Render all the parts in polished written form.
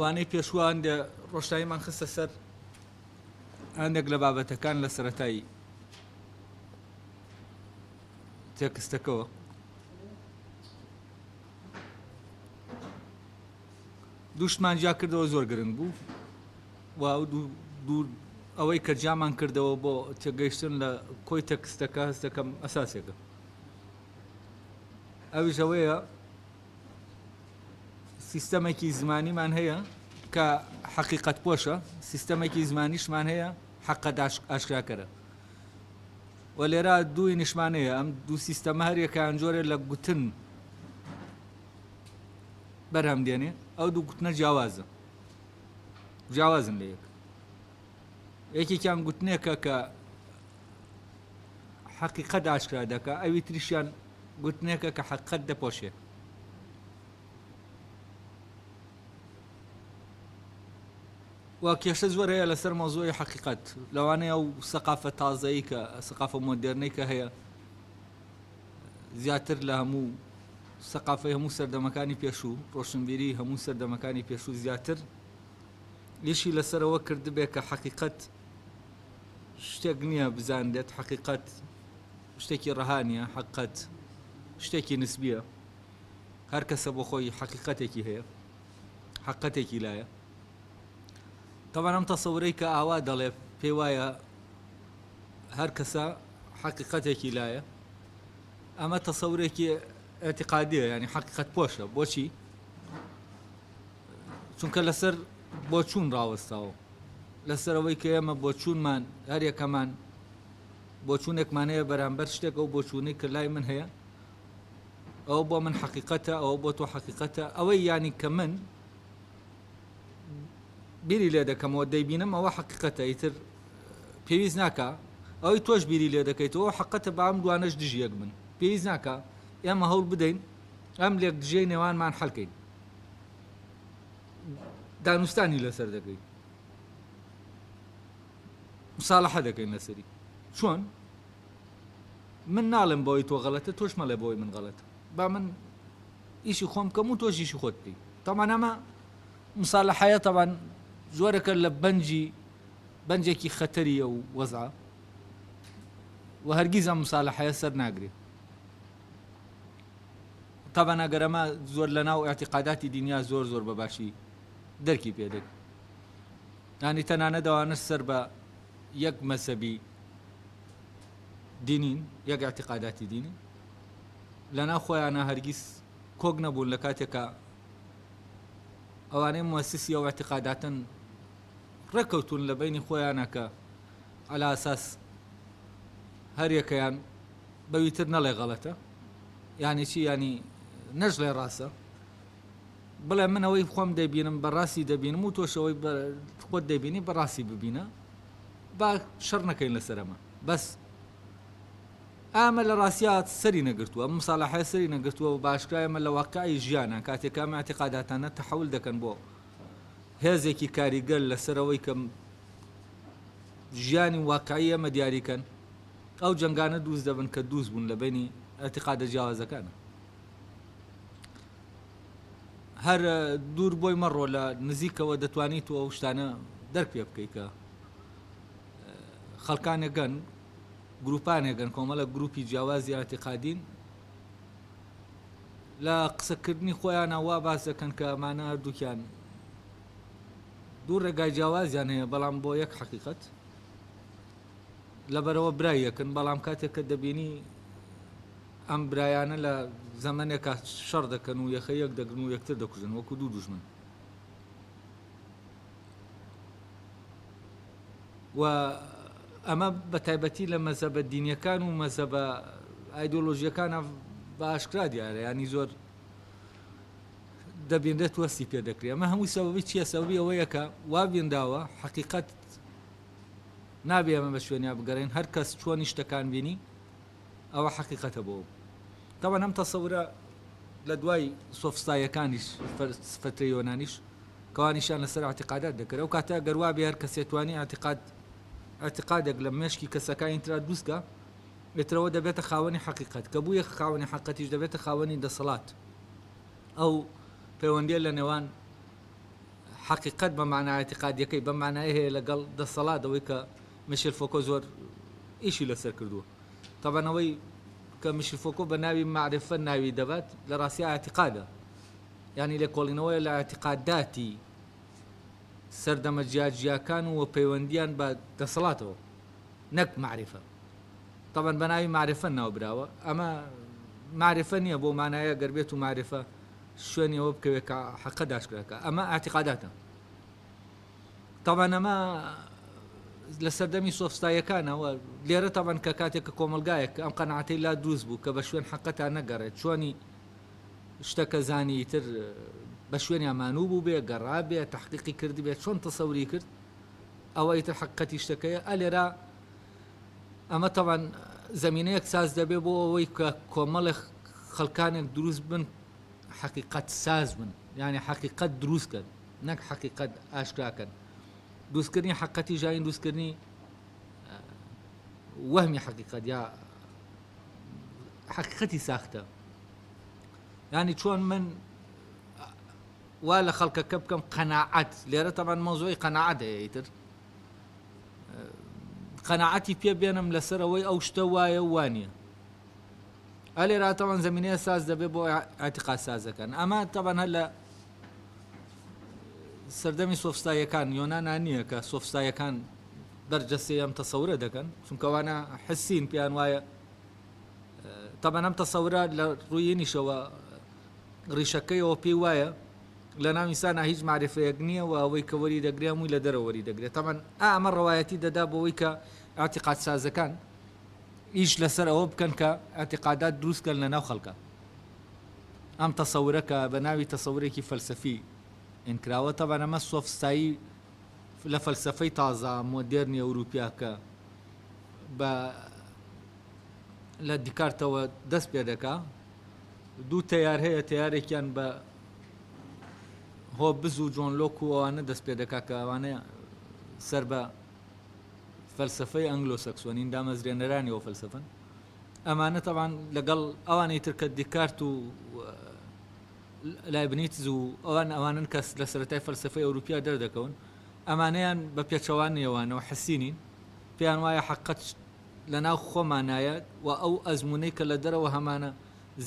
ئەوانەی پێشوە هەندێ ڕۆشناییمان خستە سەر هەندێک لە بابەتەکان لە سەرەتایی تێکستەکەەوە. دووشمان جا کردەوە زۆر گرنگ بوو و دوو ئەوەی کە جامان کردەوە بۆ تێگەیشتن لە کۆی تەکستەکە هەستەکەم ئەساسێکە. ئەویش ئەوەیە سیستەمێکی زمانیمان هەیە کە حەقیقەت پۆشە، سیستەمێکی زمانیشمان هەیە حەقەت ئاشکراکەرە. و لێرە دووی نیشمانەیە، ئەم دوو سیستەمە هەر یەکیان جۆرێ لە گوتن بەرهەم دێنێ، ئەو دوو گوتنە جیاوازن لە یەک. یەکێکیان گوتنێکە کە حەقیقەت ئاشکرا دەکا، ئەوی تریشیان گوتنێکە کە حەقیقەت دەپۆشێ. و کێشە زۆر هەیە لەسەر مۆزوعی حەقیقەت، لەوانەیە ئەو سەقافە تازایی کە سەقافە مۆدێرنەی کە هەیە زیاتر لە هەموو سەقافەی هەموو سەردەمەکانی پێشوو، ڕۆشنبیری هەموو سەردەمەکانی پێشوو زیاتر لیشی لەسەرەوە کردبێ کە حەقیقەت شتێک نییە بزاندێت، حەقیقەت شتێکی ڕەهانیە، حەقیقەت شتێکی نسبیە، هەر کەسە بۆ خۆی حەقیقەتێکی هەیە، حەقیقەتێکی لایە. طبعا ئەم تەسەورەی کە ئاوا دەڵێ پێی وایە هەر کەسە حەقیقەتێکی لایە، ئەمە تەسەورێکی ئێعتیقادیە، ینی حەقیقەت پۆشە. بۆچی؟ چونکە لەسەر بۆچوون ڕاوەستاوە، لەسەرەوەی کە ئێمە بۆچوونمان هەر یەکەمان بۆچوونێکمان هەیە بەرامبەر شتێک، ئەو بۆچوونەی کە لای من هەیە ئەوە بۆ من حەقیقەتە، ئەوە بۆ تۆ حەقیقەتە. ئەوەی ینی کە من بیری لێ دەکەمەوە دەیبینم ئەوە حەقیقەتە، ئیتر پێویست ناکە ئەوەی تۆش بیری لێ دەکەیتەوە حەقیقەتە، بە ئەم دوانەش دژی یەک بن، پێویست ناکە ئێمە هەوڵ بدەین ئەم لێک دژەی نێوانمان حەڵکەین، دانوستانی لەسەر دەکەین، مساڵەحە دەکەین لەسەری. چۆن؟ من ناڵێم بۆی تۆ غەڵەتە، تۆش مەڵێ بۆی من غەڵەتە، با من ئیشی خۆم کەم و تۆش ئیشی خۆت بکەی. تەمان ئەمە مساڵەحەیە تەبان زۆرەکە لە بەنجێکی خەتەریە و وەزعە و هەرگیز ئەم مساڵەحەیە سەر ناگرێت. تەبان ئەگەر ئەمە زۆر لە ناو ئێعتیقاداتی دینیا زۆر زۆر بەباشی دەرکی پێدەک، ینی تەنانەت ئەوانەش سەر بە یەک مەسەبی دینین، یەک ئێعتیقاداتی دینی لە ناو خۆیانە هەرگیز کۆک نەبوون لە کاتێکە ئەوانەی مؤسسی ئەو ئێعتیقاداتن ڕێکەوتون لە بینی خۆیانە کە عەلا ئەساس هەر یەکەیان بەویتر نەڵێ غەڵەتە، یانی چی؟ ینی نەژڵێ ڕاستە، بڵێ من ئەوەی خۆم دەبینم بەڕاستی دەبینم و تۆشەوەی خۆت دەبینی بەڕاستی ببینە، با شەڕ نەکەین لەسەر ئەمە. بەس ئەمە لە ڕاستیات سەری نەگرتووە، ئەم مساڵەحەیە سەری نەگرتووە و باشکرایە ئەمە لە واقعی ژیانە کاتێک ئەم ئێعتیقاداتانە تەحەول دەکەن بۆ هێزێکی کاریگەر لەسەرەوەی کە ژیانی واقعی ئەمە دیاریکەن، ئەو جەنگانە دروست دەبن کە دروست بوون لە بینی ئێعتیقادە جیاوازەکانە. هەر دوور بۆی مەڕۆ لە نزیکەوە دەتوانیت ئەو شتانە دەرک پێ بکەیت کە خەڵکانێکگەن، گروپانێکگەن، کۆمەڵە گروپی جیاوازی ئێعتیقادین لە قسەکردنی خۆیانە وا باس دەکەن کە ئەمانە هەردووکیان دوو ڕێگای جیاوازیان هەیە، بەڵام بۆ یەک حەقیقەت لەبەرەوە برای یەکن، بەڵام کاتێک کە دەبینی ئەم برایانە لە زەمانێکە شەڕ دەکەن و یەخە یەک دەگرن و یەکتر دەکوژن وەکو دوو دوژمن. و ئەمە بە تایبەتی لە مەزهبە دینیەکان و مەزهبە ئایدۆلۆژیەکانە بە ئاشکرا دیارە، ینی زۆر دەبێنرێت وەستی پێ دەکرێت. ئەمە هەمووی سەبەبی چییە؟ سەبەبی ئەوەیە کە وا بێنداوە حەقیقەت نابێ ئەمە بە شوێنیا بگەڕێن، هەر کەس چۆنی شتەکان بینی ئەوە حەقیقەتە بۆ. تەوان ئەم تەسەورە لە دوای سۆفستایەکانیش فترەی یۆنانیش کەوانیشان لەسەر ئێعتیقادات دەکرێت، ئەو کاتە گەر وا بێ هەر کەسێ توانی ئێعتیقادێک لە مێشکی کەسەکانی ترا دروستکە، بێترەوە دەبێتە خاوەنی حەقیقەت، کە بوویە خاوەنی حەقیقەتیش دەبێتە خاوەنی دەسەڵات. ئەو پەیوەندیە لە نێوان حقیقت بە معنای اعتقادیەکەی بە معنای هەیە لەگەڵ دەسەڵاتەوەی کە میشل فۆکۆ زۆر ئیشی لەسەر کردووە تەبەنەوەی کە میشل فۆکۆ بە ناوی معرفە ناوی دەبات لە ڕاستی اعتقادە یعنی لە کۆڵینەوەی لە اعتقاداتی سەردەمە جیاجیاکان و پەیوەندیان بە دەسەڵاتەوە نەک معرفە طبعا بە ناوی معرفە ناوبراوە ئەمە معرفە نییە بۆ مانایە گەربێت و معرفە شوێنی ئەوە بکەوێت کە حەقە داشکراکە ئەمە اعتقاداتە طبعا ئەمە لە سەردەمی سۆفستایەکانەوە لێرە طبعا کە کاتێک کە کۆمەلگایەک ئەم قەناعەتەی لا دروست بوو کە بە شوێن حەقەتان نەگەڕێت چۆنی شتەکە زانی تر بە شوێنیان مانوو بوو بێ گەڕا بێ تحقیقی کردی بێت چۆن تەسەوری کرد ئەوە ئیتر حەقەتی شتەکەیە ئەلێرە ئەمە طبعا زمینەیەک ساز دەبێ بۆ ئەوەی کە کۆمەڵێک خەڵکانێک دروست بن حقیقت ساز بن یعنی حقیقت دروستکەن نەک حقیقت ئاشکراکەن دروستکردنی حقەتی ژاین دروستکردنی وەهمی حقیقت یا حقیقەتی ساختە یعنی چۆن من وا لە خەڵکەکە بکەم قەناعەت لێرە تەمان مۆزۆی قەناعەت هەیە ئیتر قەناعەتی پێ بێنم لەسەرەوەی ئەو شتە وایە وانە ئەلێرا تەوان زمینەیە ساز دەبێت بۆ ئاعتقاد سازەکان ئەمە تەبەن هەر لە سەردەمی سۆفستایەکان یۆنانان نییە کە سۆفستایەکان بەرجەستەی ئەم تەسەورە دەکەن چونکەوانە حسین پێیان وایە تەبەن ئەم تەسەورە لە ڕوویێنیشەوە ڕیشەکەیەوە پێی وایە لە ناو ئینسانە هیچ معرفەیەک نییە و ئەوەی کە وەری دەگرێ هەمووی لە دەرەوە وەری دەگرێت تەبەن ئەمە ڕەوایەتی دەدا بۆەوەی کە ئاعتقاد سازەکان ئیش لەسەر ئەوە بکەن کە ئاعتقادات دروستکەن لە ناو خەڵکە ئەم تەسەورەکە بە ناوی تەسەورێکی فەلسەفی ئینکراوە تەبەن ئەمە سۆفستایی لە فەلسەفەی تازە مۆدێرنی ئەوروپیاکە بە لە دیکارتەوە دەست پێ دەکا دوو تەیار هەیە تەیارێکیان بە هۆبز و جۆن لۆک و ئەوانە دەست پێ دەکا کە ئەوانەیە سەر بە فەلسەفەی ئەنگلۆ سەکسۆنین دامەزرێنەرانیەوە فەلسەفەن ئەمانە تەبان لەگەڵ ئەوانەی تر کە دیکارت و لایبنیتز و ئەوانن کەس لە سەرەتای فەلسەفەی ئەوروپیا دەردەکەون ئەمانەیان بە پێچەوانیەوانەوە حەسینین پێیان وایە حەقەت لە ناو خۆمانایە و ئەو ئەزمونەی کە لە دەرەوە هەمانە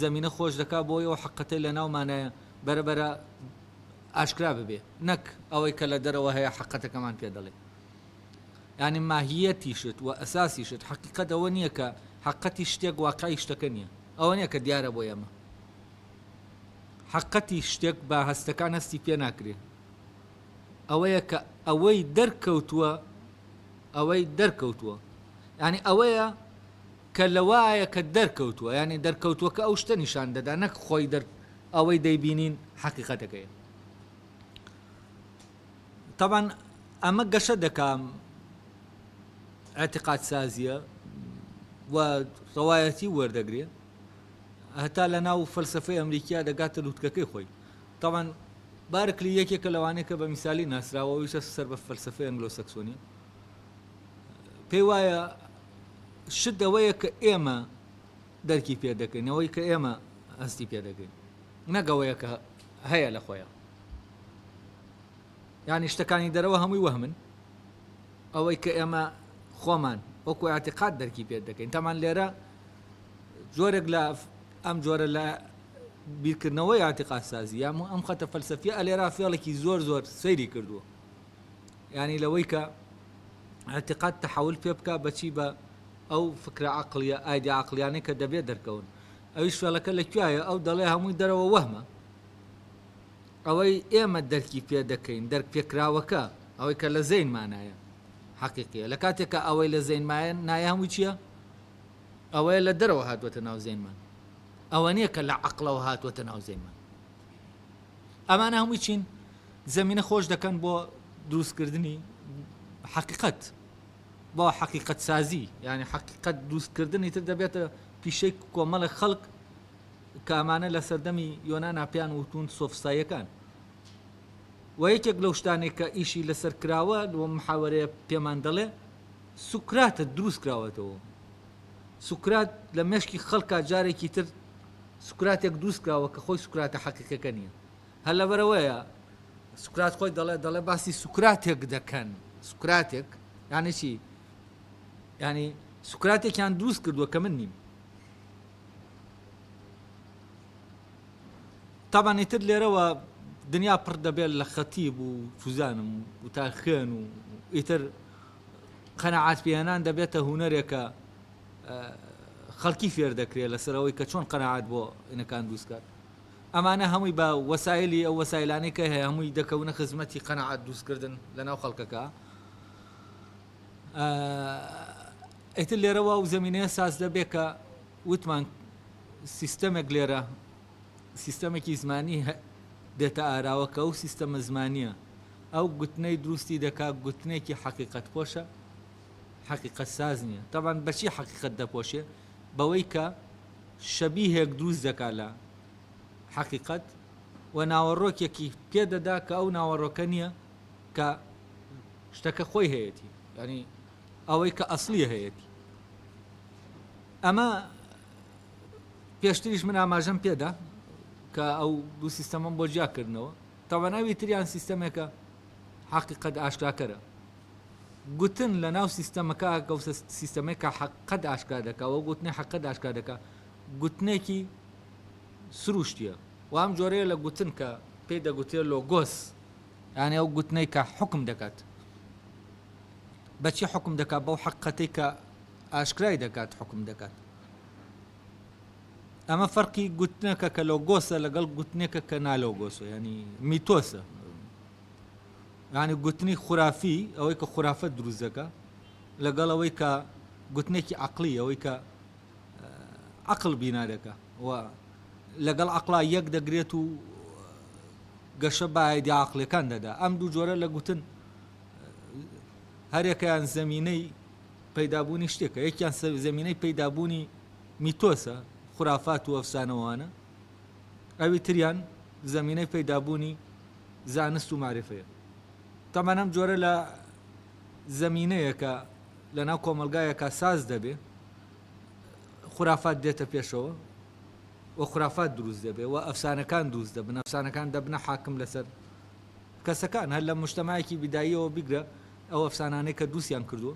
زەمینە خۆش دەکا بۆیەوە حەقەتەی لە ناومانایە بەرەبەرە ئاشکرا ببێ نەک ئەوەی کە لە دەرەوە هەیە حەقەتەکەمان پێ دەڵێ یعنی ماهیەتی شت و ئەساسی شت حەقیقەت ئەوە نییە کە حەقەتی شتێک واقعی شتەکە نییە ئەوە نییە کە دیارە بۆ ئێمە حەقەتی شتێک بە هەستەکان هەستی پێ ناکرێ ئەوەیە کە ئەوەی دەرکەوتووە یعنی ئەوەیە کە لەوایە کە دەرکەوتووە یعنی دەرکەوتووە کە ئەو شتە نیشان دەدا نەک خۆی ئەوەی دەیبینین حەقیقەتەکەیە طبعا ئەمە گەشە دەکام اعتقاد سازیە و ڕەوایەتی وەردەگرێ هەتا لە ناو فەلسەفەی ئەمریکیا دەگاتە لووتکەکەی خۆی طبعا بارکلی یەکێکە لەوانەیە کە بە میسالی ناسراوە ویشە سەر بە فەلسەفەی ئەنگلۆ سەکسۆنی پێی وایە شت ئەوەیە کە ئێمە دەرکی پێ دەکەین ئەوەی کە ئێمە هەستی پێ دەکەین نەگەوەیە کە هەیە لە خۆیان یعنی شتەکانی دەرەوە هەمووی وەهمن ئەوەی کە ئێمە خۆمان وەکو ئاعتقاد دەرکی پێ دەکەین تامان لێرە جۆرێک لە ئەم جۆرە لە بیرکردنەوەی ئاعتقاد سازی یا ئەم خەتە فەلسەفیە ئەلێرا فێڵێکی زۆر سەیری کردووە یعنی لەوەی کە ئاعتقاد تەحول پێ بکە بەچی بە ئەو فکرە عەقڵیە ئایدیا عەقلیانەی کە دەبێت دەرکەون ئەویش فێڵەکە لەکوایە ئەو دەڵێ هەمووی دەرەوە وەهمە ئەوەی ئێمە دەرکی پێ دەکەین دەرک پێکراوەکە ئەوەی کە لە زەینمانایە حەقیقیە لە کاتێکە ئەوەی لە زەینمایە نایە هەمووی چییە ئەوەیە لە دەرەوە هاتووەتە ناو زەینمان ئەوە نییە کە لە عەقڵەوە هاتووەتە ناو زەینمان ئەمانە هەمووی چین زەمینە خۆش دەکەن بۆ دروستکردنی حەقیقەت بۆ حەقیقەت سازی یعنی حەقیقەت دروستکردنی تر دەبێتە پیشەی کۆمەڵی خەڵک کە ئەمانە لە سەردەمی یۆنان پێیان وتون سۆفستاییەکان و یەکێک لەو شتانێک کە ئیشی لەسەر کراوە لە محاوەرەیە پێمان دەڵێ سوکراتە دروست کراوەتەوە سوکرات لە مێشکی خەڵکا جارێکی تر سوکراتێک دروست کراوە کە خۆی سوکراتە حەقیقەکە نییە هەر لەبەرەوەیە سوکرات خۆی دەڵێ باسی سوکراتێک دەکەن سوکراتێک یعنی چی ینی سوکراتێکیان دروست کردووە کە من نیم تابان ئیتر لێرەوە دنیا پڕ دەبێت لە خەتیب و توزانم و تا خوێن و ئیتر قەنەعات پێهێنان دەبێتە هونەرێکە خەڵکی فێر دەکرێت لەسەرەوەی کە چۆن قەنەعات بۆ ئینەکان دروستکات ئەمانە هەمووی بە وەسایلی ئەو وەسایلانەی کە هەیە هەمووی دەکەونە خزمەتی قەنەعات دروستکردن لەناو خەڵکەکە ئیتر لێرەوە و زەمینەیە ساز دەبێت کە وتمان سیستەمێک لێرە سیستەمێکی زمانی دێتە ئاراوەکە و سیستەمە زمانیە ئەو گوتنەی دروستی دەکات گوتنێکی حەقیقەت پۆشە حەقیقەت ساز نییە تەبان بەچی حەقیقەت دەپۆشێ بەوەی کە شەبیهێک دروست دەکات لە حەقیقەت و ناوەڕۆکێکی پێدەدا کە ئەو ناوەڕۆکە نییە کە شتەکە خۆی هەیەی ینی ئەوەی کە ئەسڵیە هەیەی ئەمە پێشتریش من ئاماژەم پێدا کە ئەو دوو سیستەمەم بۆ جیاکردنەوە تاواناوی تریان سیستەمێکە حەقیقەت ئاشکراکەرە گوتن لە ناو سیستەمەکە گەوسە سیستەمێکە حەقیقەت ئاشکرا دەکا و گوتنی حەقیقەت ئاشکرا دەکا گوتنێکی سروشتیە و ئەم جۆرەیە لە گوتن کە پێی دەگوتێت لۆگۆس یعنی ئەو گوتنەی کە حکم دەکات بەچی حکم دەکات بەو حەقیقەتەی کە ئاشکرای دەکات حکم دەکات ئەمە فەرقی گوتنەکە کە لۆگۆسە لەگەڵ گوتنێکە کە نالۆگۆسە ینی میتۆسە ینی گوتنی خورافی ئەوەی کە خورافەت دروست دەکە لەگەڵ ئەوەی کە گوتنێکی عەقلی ئەوەی کە عەقڵ بینا دەکە و لەگەڵ عەقڵا یەک دەگرێت و گەشە بە ئایدیا عەقلەکان دەدا ئەم دوو جۆرە لە گوتن هەرێکیان زەمینەی پەیدابوونی شتێکە یەکیان زەمینەی پەیدابوونی میتۆسە خورافات و ئەفسانەوانە ئەوی تریان زەمینەی پەیدابوونی زانست و معرفەیە تەمان ئەم جۆرە لە زەمینەیەکە لە ناو کۆمەلگایەکە ساز دەبێ خورافات دێتە پێشەوە و خورافات دروست دەبێ و ئەفسانەکان دروست دەبن ئەفسانەکان دەبنە حاکم لەسەر کەسەکان هەر لە مجتەماعێکی بیداییەوە بیگرە ئەو ئەفسانانەی کە دروستیان کردووە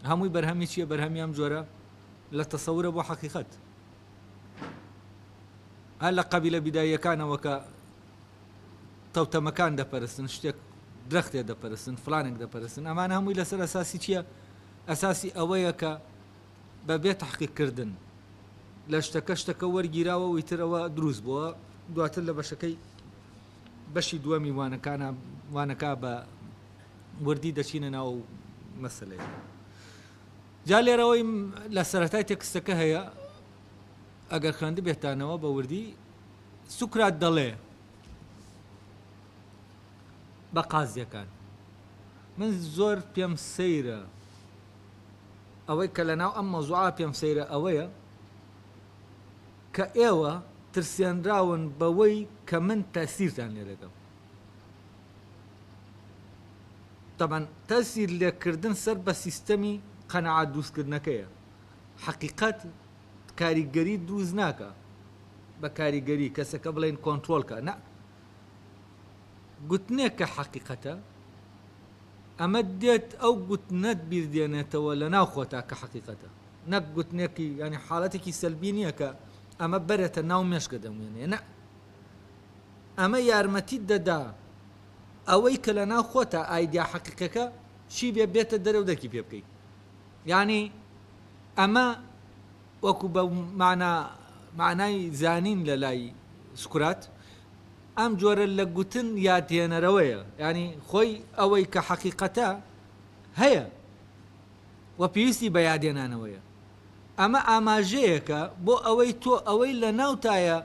هەمووی بەرهەمی چییە بەرهەمی ئەم جۆرە لە تەسەورە بۆ حەقیقەت هەر لە قەبیلە بیداییەکانەوە کە تەوتەمەکان دەپەرستن شتێک درەختێ دەپەرستن فلانێک دەپەرستن ئەمان هەمووی لەسەر ئەساسی چییە ئەساسی ئەوەیە کە بەبێ تەحقیقکردن لە شتەکە وەرگیراوە و ئیترەوە دروست بووە دواتر لە بەشەکەی بەشی دووەمی وانەکە بە وردی دەچینە ناو مەسەلەیە جا لێرەوەی لە سەرەتای تێکستەکە هەیە ئەگەر خوێندە بێتانەوە بە وردی سوکرات دەڵێ بە قازیەکان من زۆر پێم سەیرە ئەوەی کە لە ناو ئەم مەوزوعا پێم سەیرە ئەوەیە کە ئێوە ترسێنراون بەوەی کە من تەسیرتان لێ دەکەم طبعا تەسیر لێکردن سەر بە سیستەمی قەنەعات دروستکردنەکەیە حەقیقەت کاریگەری دروست ناکە بە کاریگەری کەسەکە بڵێن کۆنترۆلکە نە گوتنێک کە حەقیقەتە ئەمە دێت ئەو گوتنەت بیردێنێتەوە لە ناو خۆتا کە حەقیقەتە نەک گوتنێکی ینی حاڵەتێکی سەلبی نییە کە ئەمە بەرێتە ناو مێشکە دەمێنێ نە ئەمە یارمەتی دەدا ئەوەی کە لە ناو خۆتا ئایدیا حەقیقەکە چی بێ بێتە دەرەو دەرکی پێ بکەیت یعنی ئەمە وەکو بە معنای زانین لە لای سوکرات ئەم جۆرە لە گوتن یادهێنەرەوەیە ینی خۆی ئەوەی کە حەقیقەتە هەیە و پێویستی بە یادهێنانەوەیە ئەمە ئاماژەیەکە بۆ ئەوەی تۆ ئەوەی لە ناوتایە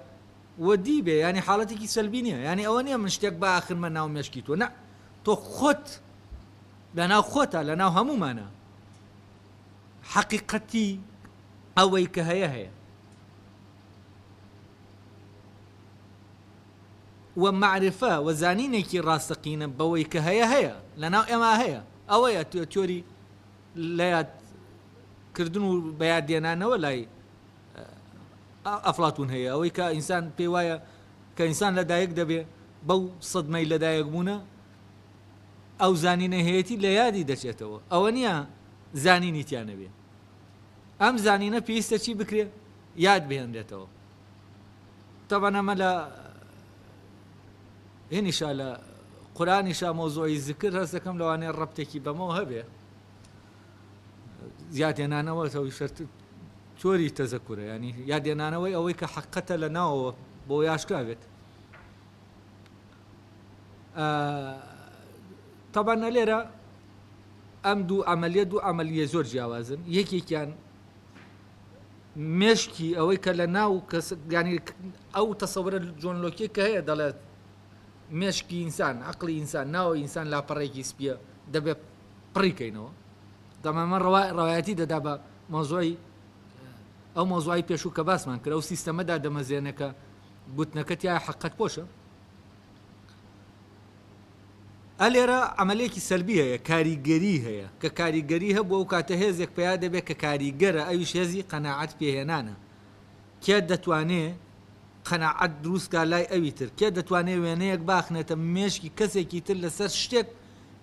وەدی بێ ینی حاڵەتێکی سەلبی نییە ینی ئەوە نییە من شتێک بە ئاخرمە ناو مێشکی تۆ نە تۆ خۆت لە ناو خۆتە لە ناو هەمومانە حەقیقەتی ئەوەی کە هەیە و معرفە و زانینێکی ڕاستەقینە بەوەی کە هەیە لە ناو ئێمە هەیە ئەوەیە تۆری لە یادکردن و بەیادێنانەوە لای ئەفلاتون هەیە ئەوەی کە ئینسان پێی وایە کە ئینسان لەدایک دەبێ بەو سەدمەی لەدایک بوونە ئەو زانینە هەیەی لە یادی دەچێتەوە ئەوە نییە زانینی تیانەبێ ئەم زانینە پێویستە چی بکرێ یاد بهێنرێتەوە تەبەن ئەمە لە هێنیشا لە قورئانیشا مۆزوعی زیکر هەست دەکەم لەوانەیە ڕەبتێکی بەمەوە هەبێ یادێنانەوە شەرت تۆری تەزەکورە ینی یادێنانەوەی ئەوەی کە حەقەتە لە ناوەوە بۆ یاشکاوێت طبعا لێرە ئەم دوو عملیە زۆر جیاوازن یەکێکیان مێشکی ئەوەی کە لە ناو ینی ئەو تەسەورە جۆنلۆکی کە هەیە دەڵێت مێشکی ئینسان عەقڵی ئینسان ناوە ئینسان لاپەڕێکی سپیە دەبێت پڕیکەینەوە دەمەمە ڕەوایەتی دەدا بە مۆزوعی ئەو مۆزوعی پێشوو کە باسمان کرد ئەو سیستەمەدا دەمەزێنە کە گوتنەکە تایە حەقەت پۆشە ئەلێرە عملێکی سەلبی هەیە کاریگەری هەیە کە کاریگەری هەبوو ئەو کاتە هێزێک پێیا دەبێت کە کاریگەرە ئەویش هێزی قەناعەت پێهێنانە کێ دەتوانێت قەناعەت دروستکە لای ئەوی تر کێ دەتوانێت وێنەیەک باخنێتە مێشکی کەسێکی تر لەسەر شتێک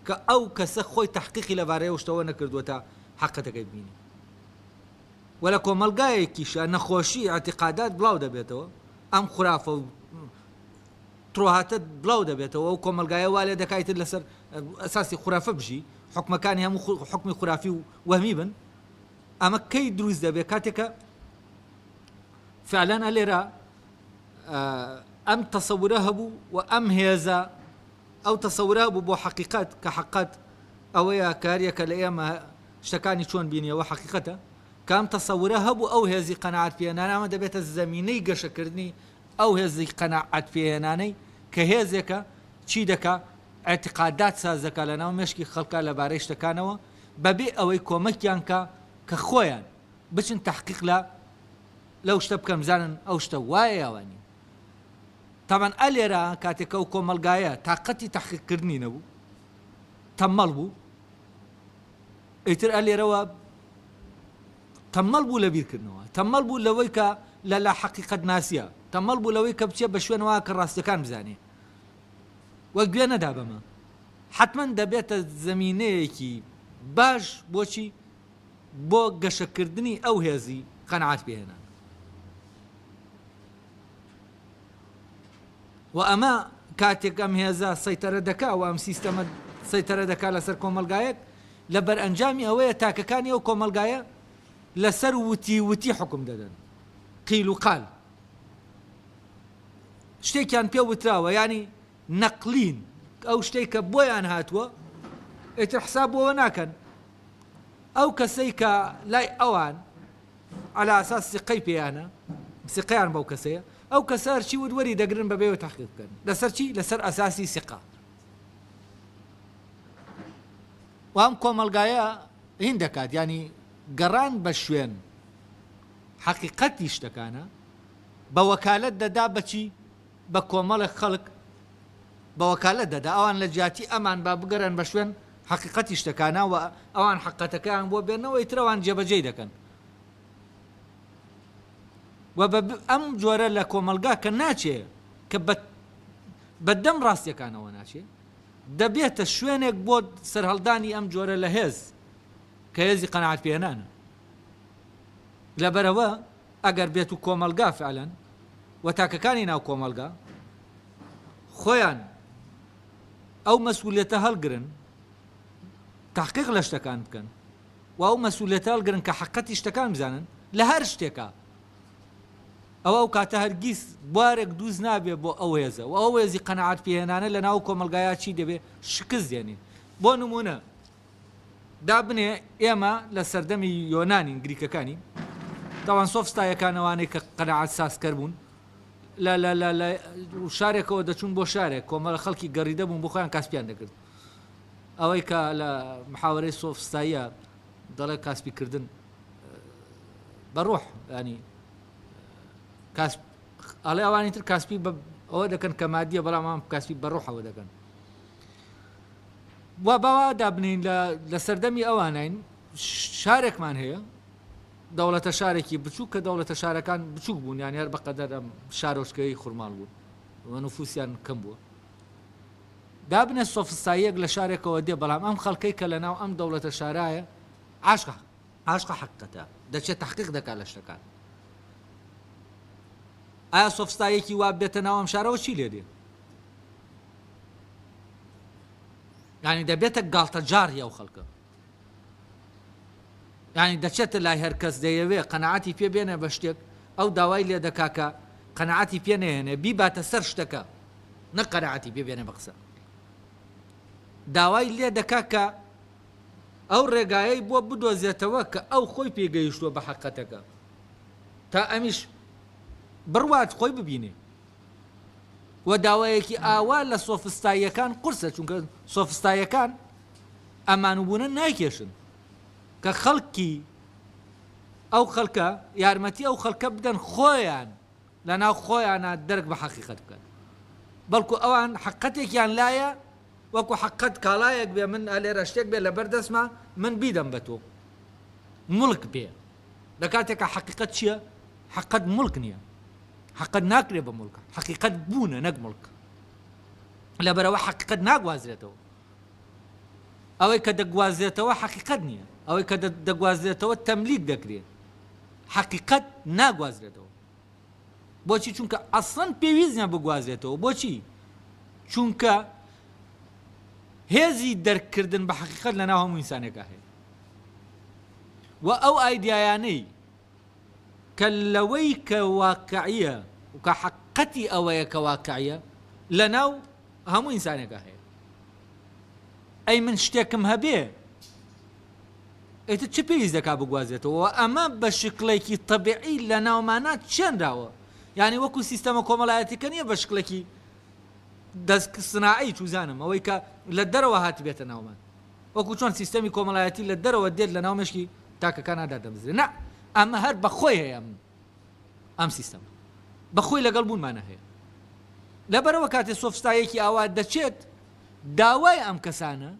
کە ئەو کەسە خۆی تحقیقی لەبارەیە شتەوە نەکردووە تا حەقەتەکەی ببینی وەلە کۆمەلگایەکیشە نەخۆشی اعتقادات بڵاو دەبێتەوە ئەم خورافە و تڕۆهاتە بڵاو دەبێتەوە و کۆمەلگایە وا لێ دەکایتر لەسەر ئەساسی خورافە بژی حکمەکانی هەموو حکمی خورافی و وەهمی بن ئەمە کەی دروست دەبێت کاتێکە فعلەن ئەلێرە ئەم تەسەورە هەبوو و ئەم هێزە ئەو تەسەورە بوو بۆ حەقیقەت کە حەقەت ئەوەیە کاریەکە لە ئێمە شتەکانی چۆن بینیەوە حەقیقەتە کە ئەم تەسەورە هەبوو ئەو هێزی قەناعەت پێهێنانە ئەمە دەبێتە زەمینەی گەشەکردنی ئەو هێزی قەناعەت پێهێنانەی کە هێزێکە چی دەکا اعتقادات سازەکە لە ناو مێشکی خەڵکە لەبارەی شتەکانەوە بەبێ ئەوەی کۆمەکیان کە خۆیان بچن تحقیق لەو شتە بکەم زانن ئەو شتە وایە یاوانی طبعا ئەلێرە کاتێکە ئەو کۆمەلگایە تاقەتی تحقیقکردنی نەبوو تەمەڵ بوو ئیتر ئەلێرەوە تەمەڵ بوو لە بیرکردنەوە تەمەڵ بوو لەوەی کە لە حەقیقەت ناسیە تەمەڵ بوو لەوەی کە بچێ بە شوێنەوە کە ڕاستیەکان بزانێ وەک گوێ نەدا بەمە حتمما دەبێتە زەمینەیەکی باش بۆچی بۆ گەشەکردنی ئەو هێزی قەناعەت پێهێنان و ئەمە کاتێک ئەم هێزە سەیتەرە دەکا و ئەم سیستەمە سەیتەرە دەکا لەسەر کۆمەلگایەک لە بەرئەنجامی ئەوەیە تاکەکانی ئەو کۆمەلگایە لەسەر وتی حکم دەدەن قیل و قال شتێکیان پێ وتراوە ینی نەقلین ئەو شتێک کە بۆیان هاتووە ئیتر حسابەوە ناکەن ئەو کەسەی کە لای ئەوان على ئاساس سقەی پێیانە سقەیان بەو کەسەیە ئەو کەسە هەرچی وەری دەگرن بەبێوە تحقیق بکەن لەسەر چی لەسەر ئەساسی سقا و ئەم کۆمەلگایە هین دەکات ینی گەڕان بە شوێن حەقیقەتی شتەکانە بە وەکالەت دەدا بەچی بە کۆمەڵێک خەڵک بە وەکالەت دەدا ئەوان لە جیاتی ئەمان با بگەڕن بە شوێن حەقیقەتی شتەکانە و ئەوان حەقەتەکەیان بۆ بێنەوە ئیترەوان جێبەجێ دەکەن و ئەم جۆرە لە کۆمەلگا کە ناچێ کە بەدەم ڕاستیەکانەوە ناچێ دەبێتە شوێنێک بۆ سەرهەڵدانی ئەم جۆرە لە هێز کە هێزی قەناعەت پێهێنانە لەبەرەوە ئەگەر بێت و کۆمەلگا فعلەن و تاکەکانی ناو کۆمەلگا خۆیان ئەو مەسئولیەتە هەڵگرن تحقیق لە شتەکان بکەن و ئەو مەسئولیەتە هەڵگرن کە حەقەتی شتەکان بزانن لە هەر شتێکە ئەو کاتە هەرگیز بوارێک دووز نابێ بۆ ئەو هێزە و ئەو هێزی قەناعەت پێهێنانە لە ناو کۆمەلگایە چی دەبێ شکست دێنین بۆ نمونە دابنێ ئێمە لە سەردەمی یۆنانی گریکەکانی داوان سۆفستایەکانەوانەی کە قەناعەت سازکەر بوون لە شارێکەوە دەچوون بۆ شارێک کۆمەڵە خەڵکی گەڕیدە بوون بۆ خۆیان کاسپیان دەکرد ئەوەی کە لە محاوەرەی سۆفستاییە دەڵێ کاسپیکردن بەڕۆح ینی ئەڵێ ئەوانی تر کاسپی ئەوە دەکەن کە مادیە بەڵام ئەم کاسپی بەڕۆحەوە دەکەن وا باوا دابنین لە سەردەمی ئەوانین شارێکمان هەیە دەوڵەتە شارێکی بچوو کە دەوڵەتە شارەکان بچووک بوون یان هەر بەقەدەر ئەم شارۆچکەی خورماڵ بوون و نفوسیان کەم بووە دابنێ سۆفستاییەک لە شارێکەوە دێ بەڵام ئەم خەڵکەی کە لەناو ئەم دەوڵەتە شارایە عاشقە حقیقەتە دەچێت تحقیق دەکات لە شتەکان. ئایا سۆفستاییەکی وا بێتە ناو ئەم شارەوە چی لێ دێ؟ یعنی دەبێتە گاڵتە جاڕی ئەو خەڵکە، یعنی دەچێتە لای هەر کەس دەیەوێ قەنەعەتی پێ بێنێ بە شتێک ئەو داوای لێ دەکا کە قەنەعەتی پێ نێنێ بیباتە سەر شتەکە نە قەنەعەتی پێ بێنێ بە قسە، داوای لێ دەکا کە ئەو ڕێگایەی بۆ بدۆزێتەوە کە ئەو خۆی پێگەیشتووە بە حەقەتەکە تا ئەمیش بڕوات خۆی ببینێ. و داوایەکی ئاوا لە سۆفستاییەکان قورسە، چونکە سۆفستاییەکان ئەمانوبوونە ناکێشن کە خەڵکی ئەو خەڵکە یارمەتی ئەو خەڵکە بدەن خۆیان لە ناو خۆیانە دەرک بە حەقیقەت بکەن، بەڵکو ئەوان حەقەتێکیان لایە وەکو حەقەت کاڵایەک بێ من ئەلێرە شتێک بێ لە بەردەستمە من بیدەم بە تۆ مڵک بێ. لە کاتێکە حەقیقەت چییە؟ حەقەت مڵک نییە، حەقەت ناکرێ بە مڵکە، حەقیقەت بوونە نەک مڵک، لەبەرەوە حەقیقەت ناگوازرێتەوە. ئەوەی کە دەگوازرێتەوە حەقیقەت نییە، ئەوەی کە دەگوازرێتەوە تەملیک دەکرێت، حەقیقەت ناگوازرێتەوە. بۆچی؟ چونکە ئەسڵەن پێویستیان بگوازرێتەوە. بۆچی؟ چونکە هێزی دەرکردن بە حەقیقەت لە ناو هەموو ئینسانێکا هەیە و ئەو ئایدیایانەی کە لەوەی کە واقعیە و کە حەقەتی ئەوەیە کە واقعیە لە ناو هەموو ئینسانێکا هەیە. ئەی من شتێکم هەبێ ئێتر چ پێویست دەکا بگوازێتەوە؟ ئەمە بە شکلێکی تەبیعی لە ناومانە چێنراوە، یعنی وەکو سیستەمە کۆمەڵایەتیکە نییە بە شکلێکی دەست سناعی چوزانم ئەوەی کە لە دەرەوە هات بێتە ناومان، وەکو چۆن سیستەمی کۆمەڵایەتی لە دەرەوە دێت لە ناو مشکی تاکەکاندا دەمزرێت. نە، ئەمە هەر بەخۆی هەیە ئەم سیستەم بەخۆی لەگەڵ بوونمانە هەیە. لەبەرەوە کاتێ سۆفستایەکی ئاوا دەچێت داوای ئەم کەسانە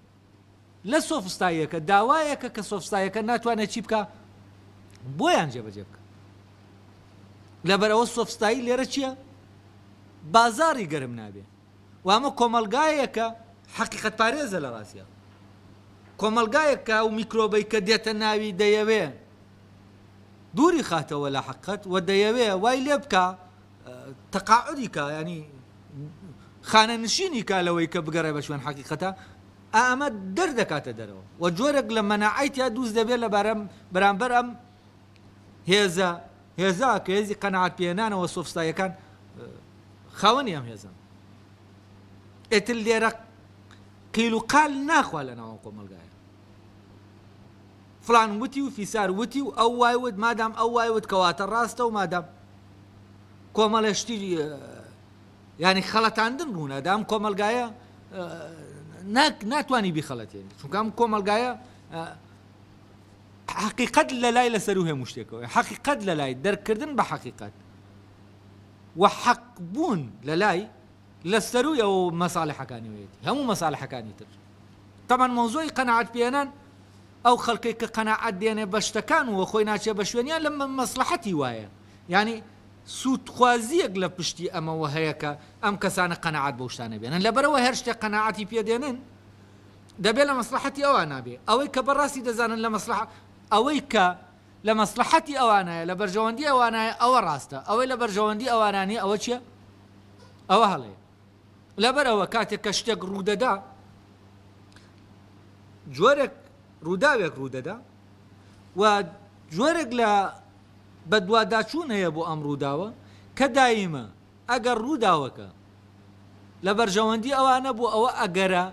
لە سۆفستایەکە داوایەکە کە سۆفستایەکە ناتوانێت چی بکە بۆیان جێبەجێ بکە. لەبەرەوە سۆفستایی لێرە چییە؟ بازاری گەرم نابێ. و ئەمە کۆمەلگایەکە حەقیقەت پارێزە لە ڕاستیە، کۆمەلگایەکە و میکرۆبەی کە دێتە ناوی دەیەوێ دووری خاتەوە لە حەقیقەت و دەیەوێ وای لێ بکە تەقاعودی کە، ینی خانە نشینی کا لەوەی کە بگەڕێ بە شوێن حەقیقەتە، ئەمە دەردەکاتە دەرەوە و جۆرێک لە مەناعەتیا دووست دەبێت لە بەرامبەر ئەم هێزا کە هێزی قەنەعەت پێهێنانەوە سۆفستاییەکان خاوەنی ئەم هێزن. ئێتر لێرە قیل و قال ناخوا لە ناوە کۆمەلگایە، فلان وتی و فیسار وتی و ئەو وای وت، مادام ئەو وای وت کەواتە ڕاستە و مادام کۆمەڵێشتی ینی خەڵەتاندن ڕوونە دام کۆمەلگایە ناتوانی بیخەڵەتێنی، چونکە ئەم کۆمەلگایە حەقیقەت لە لای لەسەر و هەموو شتێکەوە، حەقیقەت لە لای دەرکردن بە حەقیقەت و حەق بوون لە لای لەسەروی ئەو مەساڵحەکانی وێتی هەموو مەساڵحەکانی تر. تەمان مۆزۆی قەنەعەت پێهێنان ئەو خەڵکەی کە قەنەعەت دێنێ بە شتەکان و خۆی ناچێ بە شوێنیان لە مەسلحەتی وایە، یعنی سوودخوازیەک لە پشتی ئەمەوە هەیە کە ئەم کەسانە قەنەعەت بەو شتانە بێنن. لەبەرەوە هەر شتێک قەنەعەتی پێدێنن دەبێت لە مەسلحەتی ئەوان نابێ، ئەوەی کە بەڕاستی دەزانن لە ئەوەی کە لە مەسلحەتی ئەوانایە لە بەرژەوەندی ئەوانایە ئەوە ڕاستە، ئەوەی لە بەرژەوەندی ئەوانانی ئەوە چییە؟ ئەوە هەڵەیە. لەبەرەوە کاتێک کە شتێک ڕوودەدا جۆرێک ڕووداوێک ڕوودەدا و جۆرێک لە بەدواداچوون هەیە بۆ ئەم ڕووداوە کە دایمە ئەگەر ڕووداوەکە لە بەرژەوەندی ئەوانە بۆ ئەوە ئەگەرە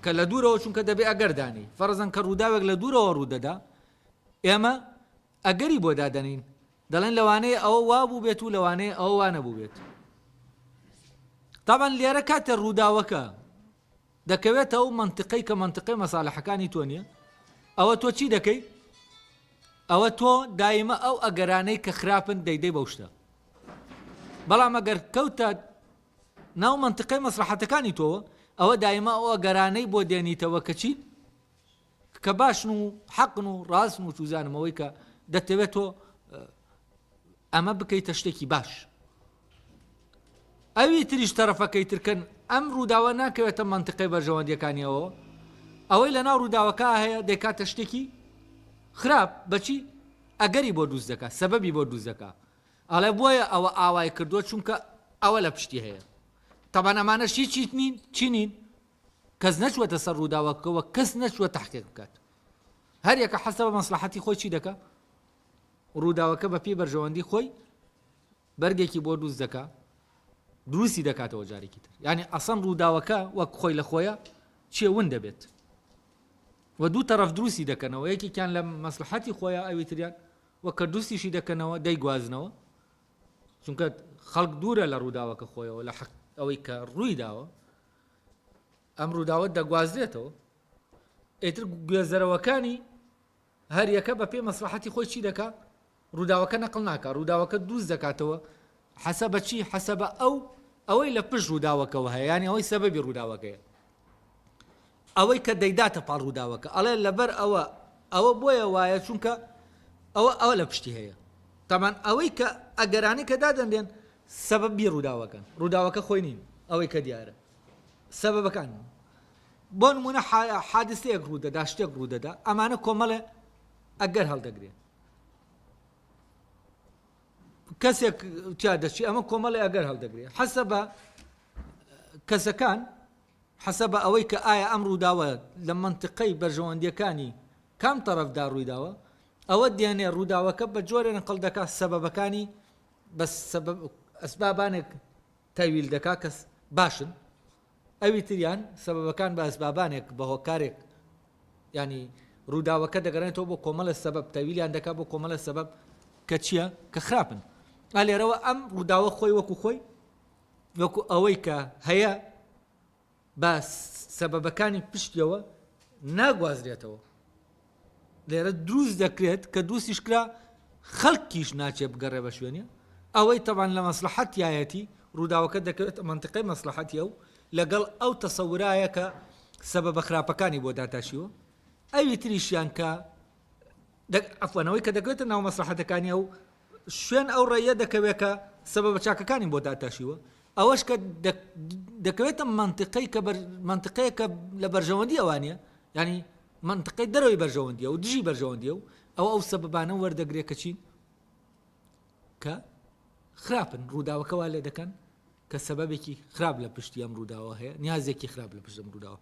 کە لە دوورەوە چونکە دەبێ ئەگەردانی فەرزەن کە ڕووداوێک لە دوورەوە ڕوودەدا ئێمە ئەگەری بۆ دادەنین دەڵێن لەوانەیە ئەوە وا بوو بێت و لەوانەیە ئەوە وا نەبوو بێت. طبعاً لێرە کاتێ ڕووداوەکە دەکەوێتەوە منطقەی کە منطقەی مەساڵحەکانی تۆ نییە، ئەوە تۆ چی دەکەی؟ ئەوە تۆ دایمە ئەو ئەگەرانەی کە خراپن دەیدەی بەو شتە، بەڵام ئەگەر کەوتە ناو منطقەی مەسلحەتەکانی تۆوە ئەوە دایمە ئەو ئەگەرانەی بۆ دێنیتەوە کە چی؟ کە باشن و حەقن و ڕاستن و چوزانمەوەی کە دەتەوێت تۆ ئەمە بکەیتە شتێکی باش. ئەوی تریش تەرەفەکەی ترکەن ئەم ڕووداوە ناکەوێتە منتیقەی بەرژەوەندیەکانیەوە ئەوەی لە ناو ڕووداوەکە هەیە دەکاتە شتێکی خراپ بەچی ئەگەری بۆ دروست دەکات سەبەبی بۆ دروست دەکات ئەڵێ بۆیە ئەوە ئاوای کردووە چونکە ئەوە لە پشتی هەیە تەبان ئەمانەشی چی نین کەس نەچوەتە سەر ڕووداوەکەوە کەس نەچوە تەحقیق بکات هەر یەکە حەسەبە مەسلحەتی خۆی چی دەکات ڕووداوەکە بە پێی بەرژەوەندی خۆی بەرگێکی بۆ دروست دەکات دروستی دەکاتەوە جارێکی تر یعنی ئەسەن ڕووداوەکە وەک خۆی لە خۆیە چیە ون دەبێت و دوو تەرەف دروستی دەکەنەوە یەکێکیان لە مەسلحەتی خۆیە ئەوی تریان وە کە دروستیشی دەکەنەوە دەیگوازنەوە چونکە خەڵک دوورە لە ڕووداوەکە خۆیەوە لە حەق ئەوەی کە ڕووی داوە ئەم ڕووداوە دەگوازرێتەوە ئیتر گوێزەرەوەکانی هەر یەکە بە پێی مەسلحەتی خۆی چی دەکات ڕووداوەکە نەقڵ ناکات ڕووداوەکە دروست دەکاتەوە حەسەبە چی حەسەبە ئەوەی لە پشت ڕووداوەکەەوە هەیە یانی ئەوەی سەبەبی ڕووداوەکەیە ئەوەی کە دەیداتە پاڵ ڕووداوەکە ئەڵێ لەبەر ئەوە بۆیە وایە چونکە ئەوە لە پشتی هەیە تامان ئەوەی کە ئەگەرانی کە دادەندێن سەبەبی ڕووداوەکە خۆی نین ئەوەی کە دیارە سەبەبەکان بۆ نمونە حادثەیەک ڕوودەدا شتێک ڕوودەدا ئەمانە کۆمەڵە ئەگەر هەڵدەگرێت کەسێک چا دەچی ئەمە کۆمەڵی ئەگەر هەڵدەگرێت حەسەبە کەسەکان حەسەبە ئەوەی کە ئایا ئەم ڕووداوە لە منتیقەی بەرژەوەندیەکانی کام تەرەفدا ڕوویداوە ئەوە دێنێ ڕووداوەکە بە جۆرێ نقڵ دەکات سەبەبەکانی بە ئەسبابانێک تەویل دەکات کەس باشن ئەوی تریان سەبەبەکان بە ئەسبابانێک بە هۆکارێک ینی ڕووداوەکە دەگەڕێنێتەوە بۆ کۆمەڵە سەبەب تەویلیان دەکات بۆ کۆمەڵە سەبەب کە چییە کە خراپن لێرەوە ئەم ڕووداوە خۆی وەکو ئەوەی کە هەیە بە سەبەبەکانی پشتیەوە ناگوازرێتەوە لێرە دروست دەکرێت کە دروستیش کرا خەڵکیش ناچێ بگەڕێ بە شوێنێ ئەوەی تەبان لە مەسلحەتیایەتی ڕووداوەکە دەکرێت منتیقەی مەسلحەتیە و لەگەڵ ئەو تەسەورایە کە سەبەبە خراپەکانی بۆ داتاشیوە ئەوی تریشیان کە ئەفوانەوەی کە دەکرێتە ناو مەسلحەتەکانی و شوێن ئەو ڕێیە دەکەوێت کە سەبەبە چاکەکانی بۆ داتاشیوە ئەوەش کە دەکەوێتە منتیقەیە کە لە بەرژەوەندی ئەوانە ینی منتیقەی دەرەوەی بەرژەوەندیە و دژی بەرژەوەندیە و ئەو سەبەبانە وەردەگرێت کە چین کە خراپن ڕووداوەکە وا لێ دەکەن کە سەبەبێکی خراپ لە پشتی ئەم ڕووداوە هەیە نیازێکی خراپ لە پشت ئەم ڕووداوە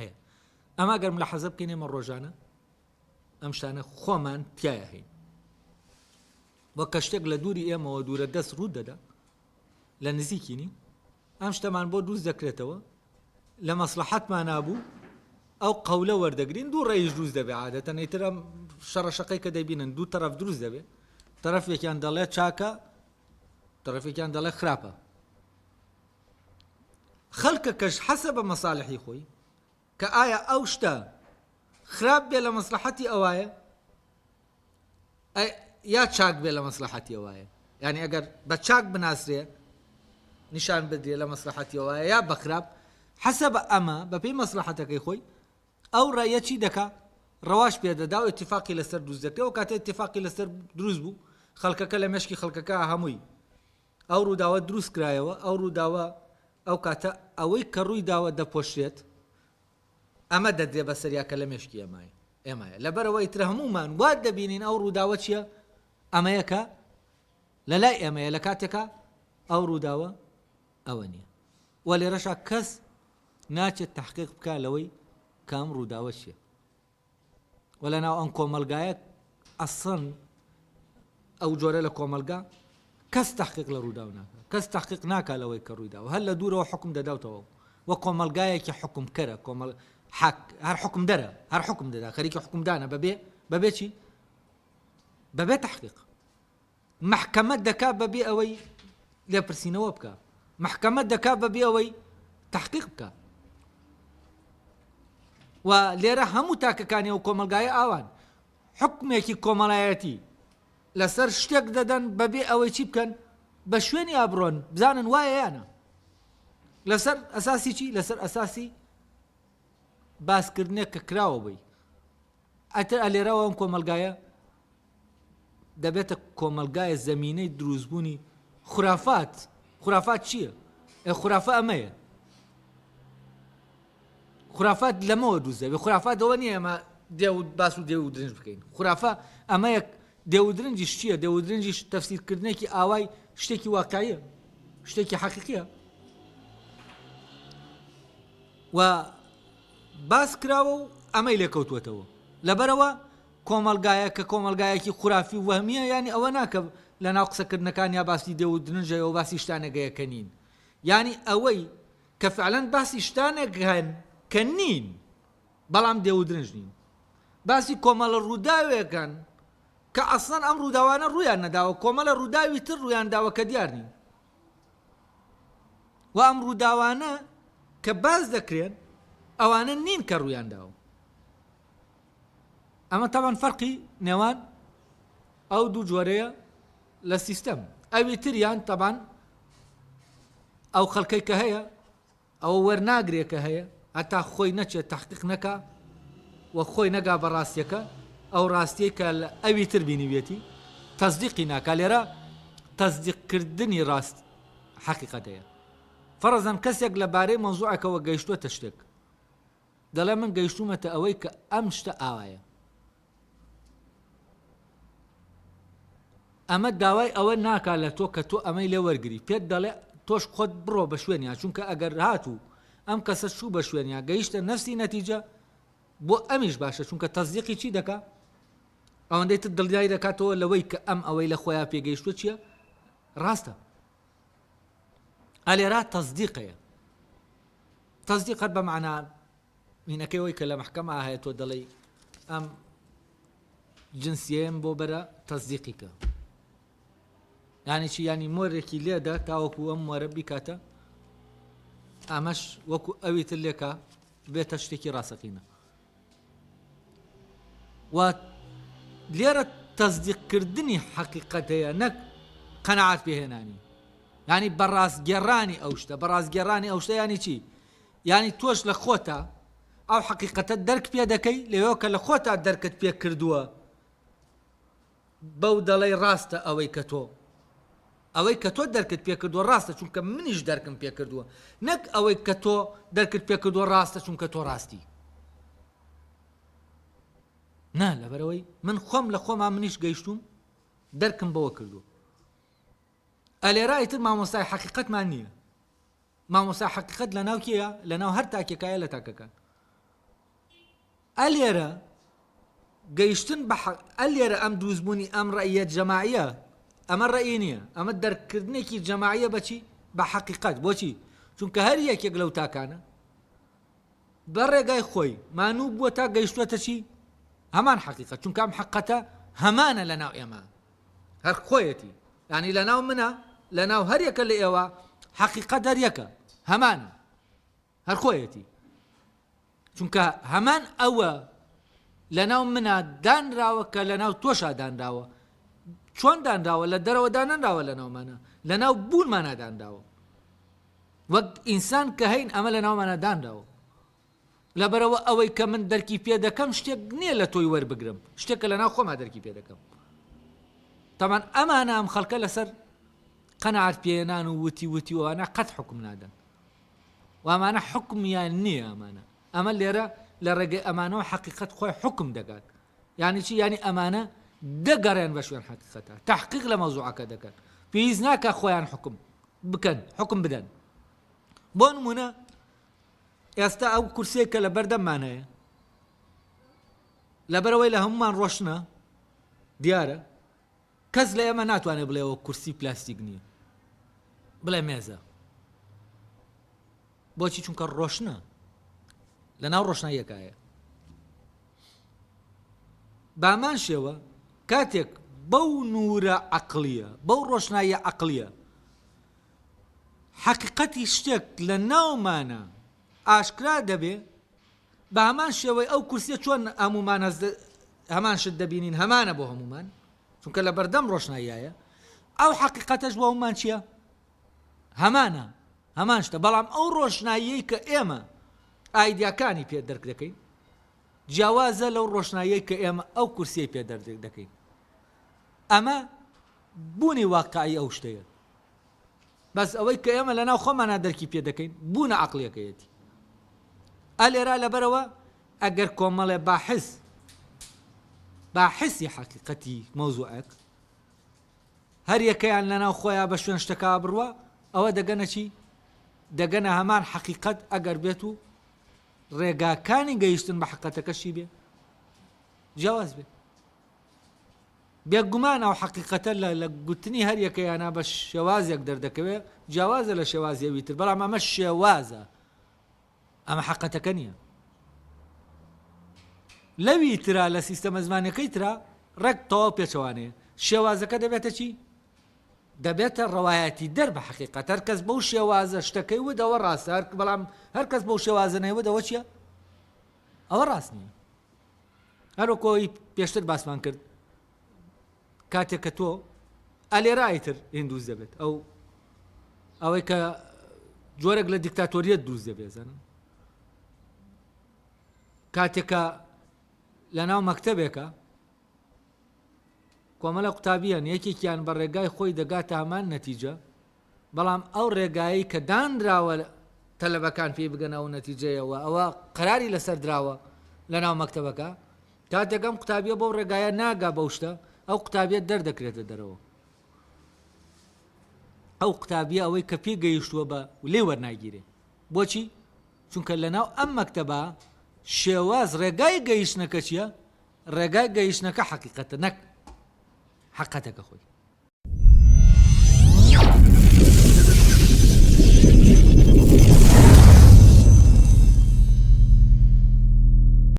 هەیە ئەما گەرم لە حەزە بکەین ئێمە ڕۆژانە ئەم شتانە خۆمان تایە هەین وە کە شتێک لە دووری ئێمەوە دوورە دەست ڕوو دەدا لە نزیکینی ئەم شتەمان بۆ دروست دەکرێتەوە لە مەسلحەتمان نابوو ئەو قەولە وەردەگرین دوو ڕێیش دروست دەبێ عادەتەن ئیترە شەڕەشەقەی کە دەبینن دوو تەرەف دروست دەبێت تەرەفێکیان دەڵێ چاکە تەرەفێکیان دەڵێ خراپە خەڵکە کەش حەسە بە مەساڵحی خۆی کە ئایا ئەو شتە خراپ بێ لە مەسلحەتی ئەوایە یا چاک بێ لە مەسلحەتی ئەوایە یعنی ئەگەر بە چاک بناسرێ نیشان بدرێ لە مەسلحەتی ئەوایە یا بە خراپ حەسە بە ئەمە بە پێی مەسلحەتەکەی خۆی ئەو ڕایە چی دەکا ڕەواش پێدەدا و اتفاقی لەسەر دروست دەکرێت و کاتە اتفاقی لەسەر دروست بوو خەڵکەکە لە مێشکی خەڵکەکە هەمووی ئەو ڕووداوە دروست کرایەوە ئەو ڕووداوە ئەو کاتە ئەوەی کە ڕووی داوە دەپۆشرێت ئەمە دەدرێ بە سەریاکە لە مێشکی ئێمایە لەبەرەوەی ترە هەمومان وا دەبینین ئەو ڕووداوە چییە ئەمەیەکە لە لای ئێمەیە لە کاتێکە ئەو ڕووداوە ئەوە نییە وە لێرەشا کەس ناچێت تحقیق بکە لەوەی کام ڕووداوە چییە وە لە ناو ئەم کۆمەلگایە ئەسڵ ئەو جۆرە لە کۆمەلگا کەس تحقیق لە ڕووداو ناکە کەس تحقیق ناکە لەوەی کە ڕوویداوە هەر لە دوورەوە حکم دەداوتەوە وە کۆمەلگایەکی حکومکەرە هەر حکم دەرە هەر حکم دەدا خەریکی حکومدانە بەبێ چی بەبێ تحقیق محکەمە دەکا بەبێ ئەوەی لێپرسینەوە بکە محکەمە دەکا بەبێ ئەوەی تحقیق بکە و لێرە هەموو تاکەکانی ئەو کۆمەلگایە ئاوان حکمێکی کۆمەڵایەتی لەسەر شتێک دەدەن بەبێ ئەوەی چی بکەن بە شوێنی ئابرۆن بزانن وایە یانە لەسەر ئەساسی چی لەسەر ئەساسی باسکردنێک کە کراوە بووی ئەتر ئەلێرەوە ئەم کۆمەلگایە دەبێتە کۆمەلگایە زەمینەی دروستبوونی خورافات چییە؟ خورافە ئەمەیە خرافات لەمەوە دووزەوێ خرافات ئەوە نییە ئەمە باس و دێ و درنج بکەین خرافە ئەمە یەک دێ و درنجیش چییە دێ و درنجیش تەفسیرکردنێکی ئاوای شتێکی واقعیە شتێکی حەقیقیە و باس کراوە و ئەمەی لێکەوتوێتەوە لەبەرەوە کۆمەلگایە کە کۆمەلگایەکی خوافی و وەهمیە ینی ئەوە ناکە لە ناو قسەکردنەکان یا باسی دێ و درنجەوە باسی شتانەگەیەکە نین ینی ئەوەی کە فعلەن باسی شتانێک هەن کە نین بەڵام دێ و درنج نین باسی کۆمەڵە ڕووداوێکەن کە ئەسڵەن ئەم ڕووداوانە ڕویان نەداوە کۆمەڵە ڕووداوی تر ڕویان داوە کە دیار نین و ئەم ڕووداوانە کە باز دەکرێن ئەوانە نین کە ڕویان داوە ئەمە تاوان فەرقی نێوان ئەو دوو جۆرەیە لە سیستەم ئەوی تریان تەبان ئەو خەڵکەی کە هەیە ئەوە وەرناگرێ کە هەیە هەتا خۆی نەچێت تەحقیق نەکا و خۆی نەگا بە ڕاستیەکە ئەو ڕاستیە کە لە ئەوی تر بینیوێتی تەزدیقی ناکا لێرە تەزدیقکردنی ڕاست حەقیقەتەیە فەرەزەن کەسێک لەبارەی مەوزوعەکەوە گەیشتووەتە شتێک دەڵێ من گەیشتومەتە ئەوەی کە ئەم شتە ئاوایە ئەمە داوای ئەوە ناکا لە تۆ کە تۆ ئەمەی لێ وەرگری پێت دەڵێ تۆش خۆت بڕۆ بە شوێنیان چونکە ئەگەر هاتوو ئەم کەسە چوو بە شوێنیان گەیشتە نەفسی نەتیجە بۆ ئەمیش باشە چونکە تەزدیقی چی دەکا ئەوەندەی تر دڵنیایی دەکاتەوە لەوەی کە ئەم ئەوەی لە خۆیان پێگەیشتووە چییە ڕاستە ئەلێرا تەزدیقەیە تەزدیقەت بە معنە مینەکەیەوەی کە لە محکەمە هەیە تۆ دەڵێ ئەم جنسیەیەم بۆ بەرە تەزدیقیکە یانی چی ینی مۆرێکی لێدا تاوەکو ئەم مۆرە بیکاتە ئەمەش وەکو ئەوی تر لێکە بێتە شتێکی ڕاستەقینە و لێرە تەزدیقکردنی حەقیقەتەیە نەک قەنەعات پێهێنانی ینی بەڕاستگێڕانی ئەو شتە بەڕاستگێڕانی ئەو شتە ینی چی ینی تۆش لە خۆتە ئەو حەقیقەتە دەرک پێ دەکەی لەوێ کە لە خۆتا دەرکت پێ کردووە بەو دەڵێی ڕاستە ئەوەی کە تۆ ئەوەی کە تۆ دەرکت پێ کردووە ڕاستە چونکە منیش دەرکم پێ کردووە نەک ئەوەی کە تۆ دەرکت پێ کردووە ڕاستە چونکە تۆ ڕاستی نا لەبەرەوەی من خۆم لە خۆمان منیش گەیشتوم دەرکم بەوە کردووە ئەلێرا ئیتر مامۆستای حەقیقەتمان نییە مامۆستای حەقیقەت لە ناو کێیە لە ناو هەر تاکێکایە لە تاکەکان ئەلێرە گەیشتن بە ئەلێرە ئەم دروستبوونی ئەم ڕەئیەت جەماعیە ئەمە ڕەئی نییە ئەمە دەرکردنێکی جەماعیە بەچی بە حەقیقەت بۆچی چونکە هەر یەکێک لەو تاکانە بەڕێگای خۆی مانوو بووە تا گەیشتووەتە چی هەمان حەقیقەت چونکە ئەم حەقەتە هەمانە لە ناو ئێمە هەر خۆیەتی یعنی لە ناو منە لە ناو هەر یەکە لە ئێوە حەقیقەت هەر یەکە هەمانە هەر خۆیەتی چونکە هەمان ئەوە لە ناو منە دانراوە کە لە ناو تۆشا دانراوە چۆن دانراوە لە دەرەوە دانراوە لە ناومانە لە ناو بوونمانە دانراوە وەک ئینسان کە هەین ئەمە لە ناومانە دانراوە لەبەرەوە ئەوەی کە من دەرکی پێ دەکەم شتێک نییە لە تۆی وەربگرم شتێکە لە ناو خۆما دەرکی پێ دەکەم تەمان ئەمانە ئەم خەڵکە لەسەر قەنەعات پێهێنان و وتی وانە قەت حکم نادەن و ئەمانە حکمیان نییە ئەمە لێرە لە ڕێگەی ئەمانەوە حەقیقەت خۆی حکم دەکات یعنی چی ینی ئەمانە دەگەڕێن بە شوێن حەقیقەتە تەحقیق لە مەوزوعەکە دەکەن پێویست ناکە خۆیان حکم بکەن حکم بدەن بۆ نمونە ئێستا ئەو کورسەیە کە لە بەردەممان هەیە لەبەرەوەی لە هەمومان ڕۆشنە دیارە کەس لە ئێمە ناتوانێت بڵێەوە کورسی پلاستیک نییە بڵێ مێزە بۆچی چونکە ڕۆشنە لە ناو ڕۆشناییەکایە بامان شێوە کاتێک بەو نورە عەقلیە بەو ڕۆشناییە عەقلیە حەقیقەتی شتێک لە ناومانە ئاشکرا دەبێ بە هەمان شێوەی ئەو کورسیە چۆن هەمومان هەمان شت دەبینین هەمانە بۆ هەمومان چونکە لە بەردەم ڕۆشناییایە ئەو حەقیقەتەش بۆ هەمومان چییە هەمانە هەمان شتە بەڵام ئەو ڕۆشناییەی کە ئێمە ئایدیاکانی پێ دەرک دەکەین جیاوازە لەو ڕۆشناییەی کە ئێمە ئەو کورسیەی پێ دەرک دەکەین ئەمە بوونی واقعی ئەو شتەیە بەس ئەوەی کە ئێمە لە ناو خۆمانە دەرکی پێ دەکەین بوونە عەقلیەکەیەتی ئەلێرا لەبەرەوە ئەگەر کۆمەڵێ باحسی حەقیقەتی مەوزوعەک هەر یەکەیان لەناو خۆیان بە شوێن شتەکە بڕوە ئەوە دەگەنە چی؟ دەگەنە هەمان حەقیقەت ئەگەر بێت و ڕێگاکانی گەیشتن بە حەقیقەتەکەشی بێ جیاواز بێ بێگومان ئەو حەقیقەتە لە گوتنی هەر یەکەیانە بە شێوازێک دەردەکەوێت جیاوازە لە شێوازیەوی تر بەڵام ئەمە شێوازە ئەمە حەقیقەتەکە نییە لەوی ترا لە سیستەمە زمانەکەی ترا ڕێک تەواو پێچەوانەیە شێوازەکە دەبێتە چی؟ دەبێتە ڕەوایەتی دەر بە حەقیقەت هەر کەس بەو شێوازە شتەکەی ودەوە ڕاستە بەڵام هەر کەس بەو شێوازە نەیوەدەوە چییە؟ ئەوە ڕاست نییە هەروەکۆی پێشتر باسمان کرد کاتێک کە تۆ ئەلێرای تر هندووز دەبێت ئەوەی کە جۆرێک لە دیکتاتۆریەت دروست دەبێزانن کاتێکە لە ناو مەکتەبێکە کۆمەلە قوتابیان یەکێکیان بە ڕێگای خۆی دەگاتە هەمان نەتیجە بەڵام ئەو ڕێگایی کە دانراوە تەلەبەکان پێی بگەنە ئەو نەتیجەیەوە ئەوە قەراری لەسەر دراوە لە ناو مەکتەبەکە کاتێکم قوتابیە بەو ڕێگایە ناگا بەو شتە ئەو قوتابیەت دەردەکرێتە دەرەوە ئەو قوتابیە ئەوەی کە پێی گەیشتووە بە لێ وەرناگیرێ بۆچی؟ چونکە لەناو ئەم مەکتەبە شێواز ڕێگای گەیشتنەکە چییە؟ ڕێگای گەیشتنەکە حەقیقەتە نەک حەقەتەکە خۆی